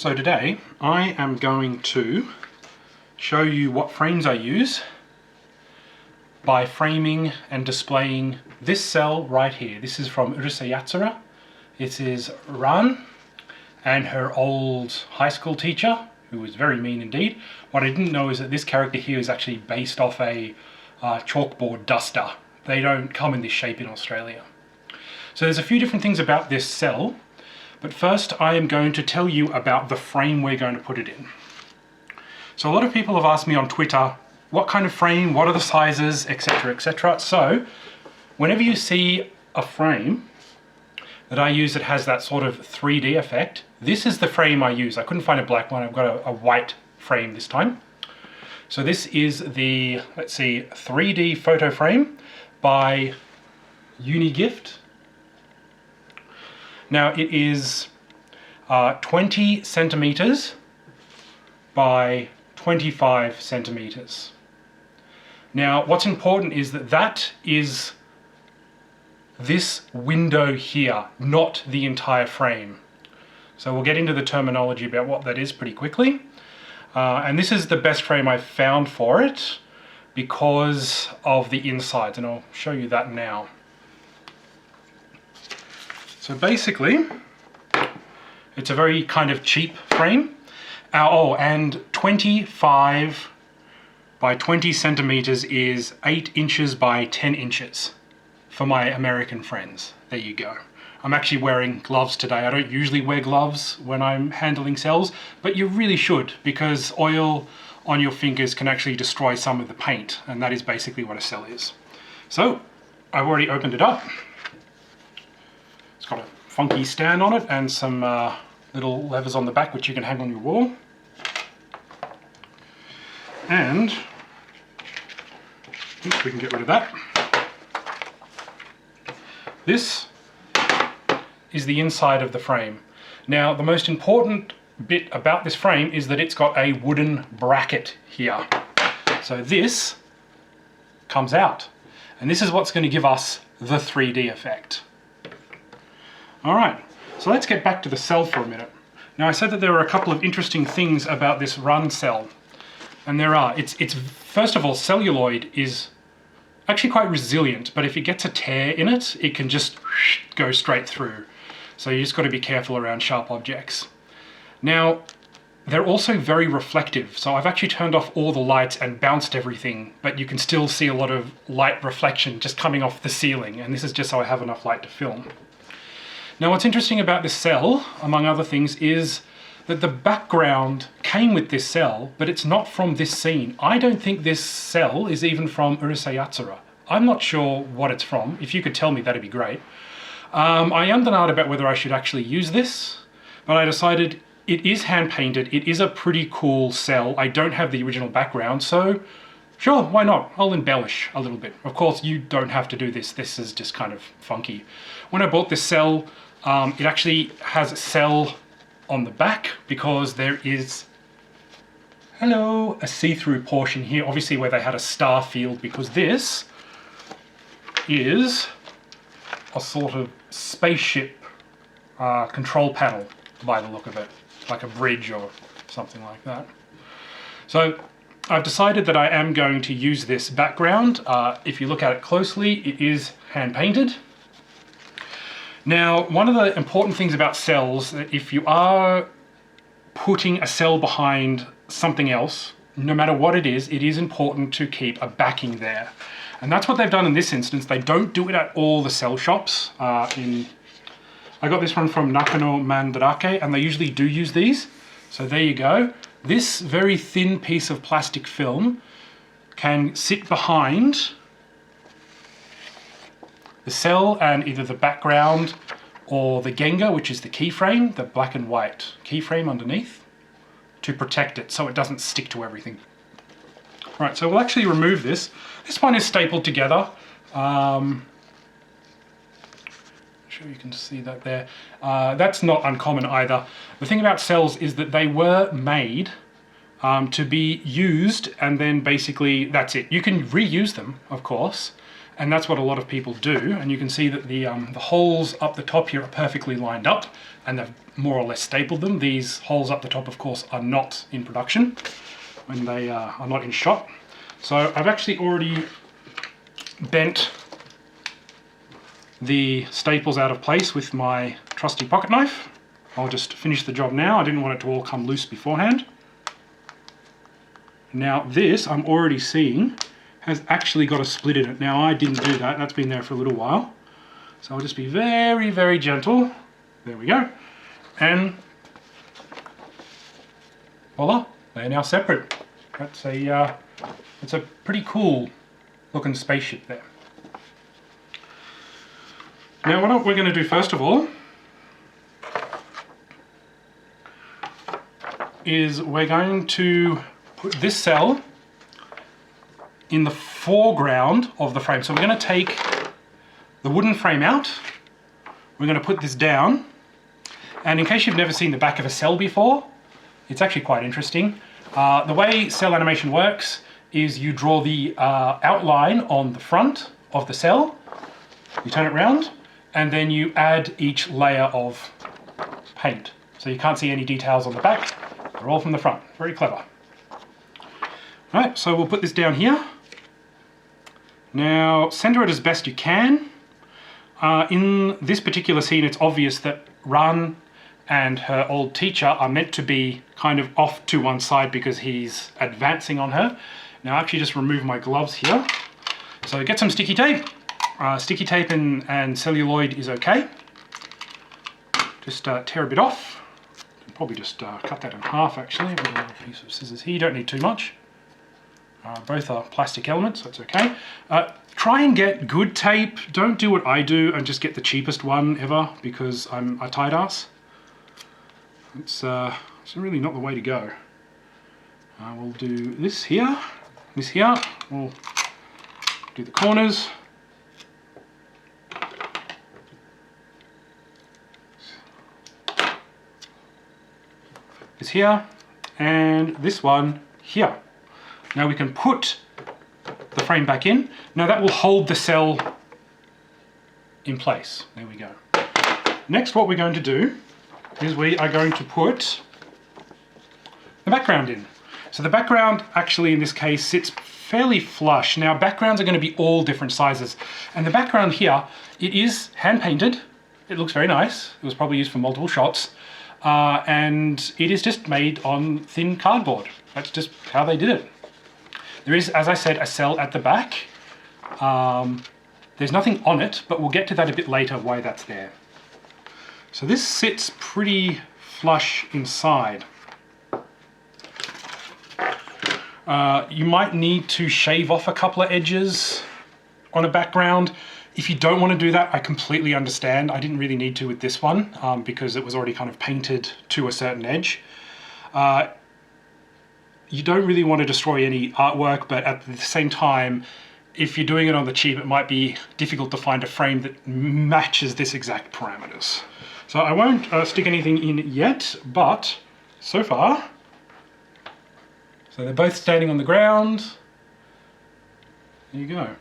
So today I am going to show you what frames I use by framing and displaying this cell right here. This is from Urusei Yatsura. It is Ran and her old high school teacher, who was very mean indeed. What I didn't know is that this character here is actually based off a chalkboard duster. They don't come in this shape in Australia. So there's a few different things about this cell, but first I am going to tell you about the frame we're going to put it in. So a lot of people have asked me on Twitter, what kind of frame, what are the sizes, etc, etc. So whenever you see a frame that I use that has that sort of 3D effect, this is the frame I use. I couldn't find a black one, I've got a white frame this time. So this is the, let's see, 3D photo frame by Unigift. Now it is 20 centimeters by 25 centimeters. Now what's important is that that is this window here, not the entire frame. So we'll get into the terminology about what that is pretty quickly. And this is the best frame I've found for it because of the insides, and I'll show you that now. So basically, it's a very kind of cheap frame. Oh, and 25 by 20 centimeters is 8 inches by 10 inches for my American friends. There you go. I'm actually wearing gloves today. I don't usually wear gloves when I'm handling cells, but you really should, because oil on your fingers can actually destroy some of the paint, and that is basically what a cell is. So I've already opened it up. It's got a funky stand on it and some little levers on the back which you can hang on your wall. And oops, we can get rid of that. This is the inside of the frame. Now the most important bit about this frame is that it's got a wooden bracket here. So this comes out, and this is what's going to give us the 3D effect. Alright, so let's get back to the cell for a minute. Now I said that there are a couple of interesting things about this Run cell, and there are. It's first of all, celluloid is actually quite resilient, but if it gets a tear in it, it can just go straight through. So you just got to be careful around sharp objects. Now, they're also very reflective, so I've actually turned off all the lights and bounced everything, but you can still see a lot of light reflection just coming off the ceiling, and this is just so I have enough light to film. Now what's interesting about this cell, among other things, is that the background came with this cell, but it's not from this scene. I don't think this cell is even from Urusei Yatsura. I'm not sure what it's from. If you could tell me, that'd be great. I am denied about whether I should actually use this, but I decided it is hand-painted. It is a pretty cool cell. I don't have the original background, so sure, why not? I'll embellish a little bit. Of course, you don't have to do this. This is just kind of funky. When I bought this cell, it actually has a cell on the back because there is, hello, a see-through portion here, obviously where they had a star field, because this is a sort of spaceship control panel by the look of it, like a bridge or something like that. So I've decided that I am going to use this background. If you look at it closely, it is hand-painted. Now, one of the important things about cells, that if you are putting a cell behind something else, no matter what it is important to keep a backing there. And that's what they've done in this instance. They don't do it at all the cell shops. I got this one from Nakano Mandarake, and they usually do use these. So there you go. This very thin piece of plastic film can sit behind the cell and either the background or the Genga, which is the keyframe, the black and white keyframe underneath, to protect it so it doesn't stick to everything. Right, so we'll actually remove this. This one is stapled together. I'm sure you can see that there. That's not uncommon either. The thing about cells is that they were made to be used, and then basically that's it. You can reuse them, of course, and that's what a lot of people do. And you can see that the holes up the top here are perfectly lined up, and they've more or less stapled them. These holes up the top, of course, are not in production when they are not in shot. So I've actually already bent the staples out of place with my trusty pocket knife. I'll just finish the job now. I didn't want it to all come loose beforehand. Now this, I'm already seeing, has actually got a split in it. Now I didn't do that, that's been there for a little while. So I'll just be very, very gentle. There we go. And voila, they're now separate. That's a pretty cool looking spaceship there. Now what we're going to do first of all is we're going to put this cell in the foreground of the frame. So we're going to take the wooden frame out, we're going to put this down, and in case you've never seen the back of a cell before, it's actually quite interesting. The way cell animation works is you draw the outline on the front of the cell, you turn it round, and then you add each layer of paint. So you can't see any details on the back, they're all from the front. Very clever. Alright, so we'll put this down here. Now, center it as best you can. In this particular scene, it's obvious that Ran and her old teacher are meant to be kind of off to one side because he's advancing on her. Now, I actually just remove my gloves here. So get some sticky tape. Sticky tape and celluloid is okay. Just tear a bit off. Probably just cut that in half actually. With a little piece of scissors here. You don't need too much. Both are plastic elements, so it's okay. Try and get good tape. Don't do what I do and just get the cheapest one ever because I'm a tight ass. It's really not the way to go. We'll do this here. We'll do the corners. This here, and this one here. Now we can put the frame back in. Now that will hold the cell in place. There we go. Next, what we're going to do is we are going to put the background in. So the background actually in this case sits fairly flush. Now backgrounds are going to be all different sizes. And the background here, it is hand painted. It looks very nice. It was probably used for multiple shots. And it is just made on thin cardboard. That's just how they did it. There is, as I said, a cell at the back. There's nothing on it, but we'll get to that a bit later why that's there. So this sits pretty flush inside. You might need to shave off a couple of edges on a background. If you don't want to do that, I completely understand. I didn't really need to with this one because it was already kind of painted to a certain edge. You don't really want to destroy any artwork, but at the same time, if you're doing it on the cheap, it might be difficult to find a frame that matches this exact parameters. So I won't stick anything in yet, but so far, so they're both standing on the ground. There you go.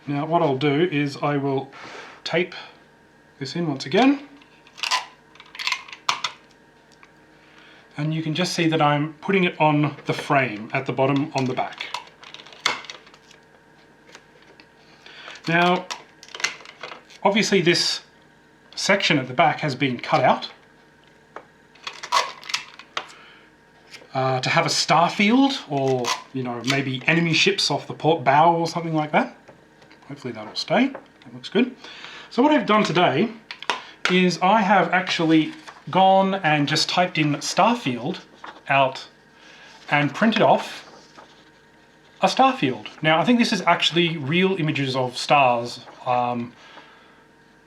Now what I'll do is I will tape this in once again. And you can just see that I'm putting it on the frame at the bottom on the back. Now, obviously this section at the back has been cut out to have a star field, or maybe enemy ships off the port bow or something like that. Hopefully that'll stay. That looks good. So what I've done today is I have actually gone and just typed in Starfield out and printed off a starfield. Now I think this is actually real images of stars,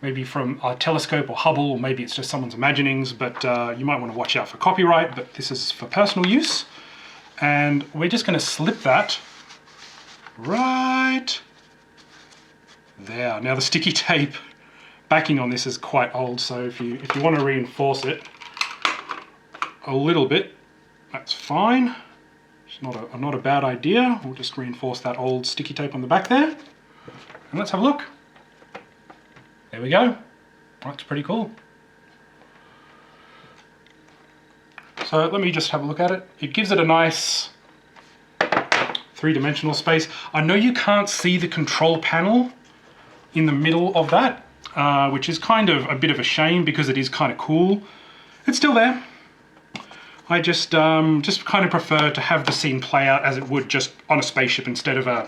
maybe from a telescope or Hubble, or maybe it's just someone's imaginings, but you might want to watch out for copyright, but this is for personal use. And we're just going to slip that right there. Now the sticky tape backing on this is quite old, so if you want to reinforce it a little bit, that's fine. not a bad idea. We'll just reinforce that old sticky tape on the back there. And let's have a look. There we go. That's pretty cool. So let me just have a look at it. It gives it a nice three-dimensional space. I know you can't see the control panel in the middle of that, which is kind of a bit of a shame because it is kind of cool. It's still there. I just kind of prefer to have the scene play out as it would just on a spaceship instead of a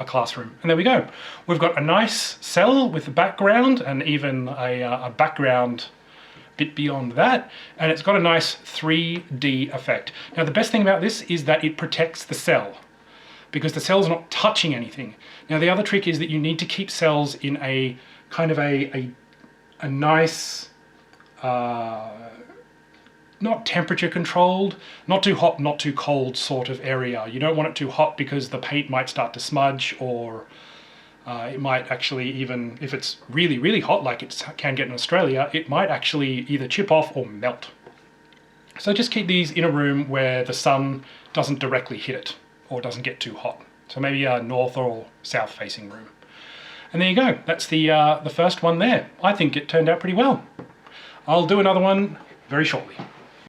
classroom. And there we go. We've got a nice cell with a background and even a background bit beyond that, and it's got a nice 3D effect. Now the best thing about this is that it protects the cell, because the cell's not touching anything. Now the other trick is that you need to keep cells in a kind of a nice, not temperature controlled, not too hot, not too cold sort of area. You don't want it too hot because the paint might start to smudge, or it might actually, even if it's really, really hot like it can get in Australia, it might actually either chip off or melt. So just keep these in a room where the sun doesn't directly hit it or doesn't get too hot. So maybe a north or south facing room. And there you go. That's the first one there. I think it turned out pretty well. I'll do another one very shortly.